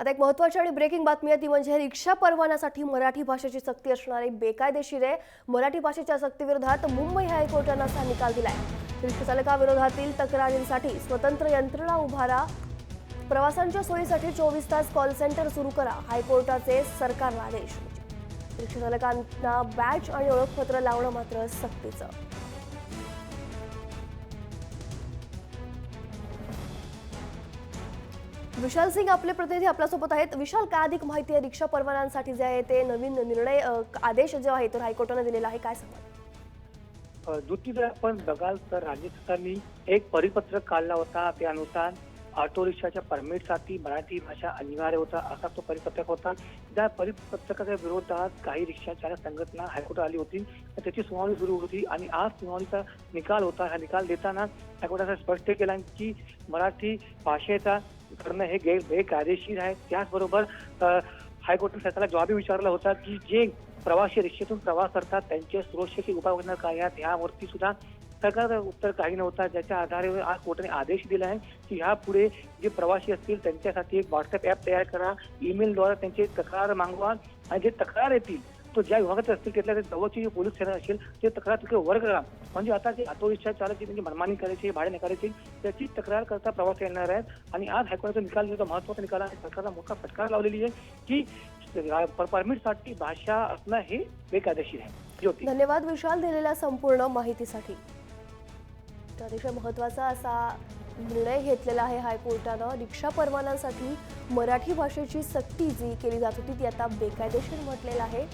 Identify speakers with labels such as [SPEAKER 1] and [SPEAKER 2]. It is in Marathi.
[SPEAKER 1] आता एक महत्त्वाची आणि ब्रेकिंग बातमी आहे ती म्हणजे रिक्षा परवान्यासाठी मराठी भाषेची सक्ती असणारी बेकायदेशीर आहे। मराठी भाषेच्या सक्तीविरोधात मुंबई हायकोर्टाने असा निकाल दिलाय। रिक्षा चालकाविरोधातील तक्रारींसाठी स्वतंत्र यंत्रणा उभारा, प्रवाशांच्या सोयीसाठी 24 तास कॉल सेंटर सुरू करा, हायकोर्टाचे सरकारला आदेश। रिक्षा चालकांना बॅच आणि ओळखपत्र लावणं मात्र सक्तीचं। विशाल सिंग आपले प्रतिनिधी आपल्यासोबत आहेत। विशाल, काय अधिक माहिती आहे रिक्षा परवान्यांसाठी जे आहे ते नवीन निर्णय आदेश जो आहे तो हायकोर्टाने दिलेला आहे, काय सांगा?
[SPEAKER 2] द्वितीय जर आपण बघाल तर राज्य सरकारने एक परिपत्रक काढला होता। त्यानुसार ऑटो रिक्षाच्या परमिटसाठी मराठी भाषा अनिवार्य होता, असा तो परिपत्रक होता। त्या परिपत्रकाच्या विरोधात काही रिक्षा चालक संघटना हायकोर्टात आली होती, त्याची सुनावणी सुरू होती आणि आज सुनावणीचा निकाल होता। हा निकाल देताना हायकोर्टाने स्पष्ट केला की मराठी भाषेचा करणं हे बेकायदेशीर आहे। त्याचबरोबर हायकोर्टाने सरकारला जवाबही विचारला होता की जे प्रवासी रिक्षेतून प्रवास करतात त्यांच्या सुरक्षेची उपाययोजना काय आहेत, यावरती सुद्धा सरकारचं उत्तर काही नव्हता। ज्याच्या आधारे आज कोर्टाने आदेश दिला आहे की ह्यापुढे जे प्रवासी असतील त्यांच्यासाठी एक व्हॉट्सअप ॲप तयार करा, ईमेलद्वारे त्यांची तक्रार मागवा आणि जे तक्रार येतील तो ज्या विभागात असतील तिथल्या जवळची पोलीस स्टेशन असेल ते तक्रार तिथे वर्ग करा। म्हणजे आता जे ऑटो रिक्षा चालक त्यांची मनमानी करायची, भाडे नाकारायची, त्याची तक्रार करता प्रवासी येणार आहेत। आणि आज हायकोर्टाचा निकाल जो महत्त्वाचा निकाल आहे, सरकारला मोठा फटकार लावलेली आहे की परमिटसाठी भाषा असणं हे बेकायदेशीर आहे।
[SPEAKER 1] धन्यवाद विशाल दिलेल्या संपूर्ण माहितीसाठी। अतिशय महत्त्वाचा असा निर्णय घेतलेला आहे हायकोर्टानं। रिक्षा परवान्यांसाठी मराठी भाषेची सक्ती जी केली जात होती ती आता बेकायदेशीर म्हटलेलं आहे।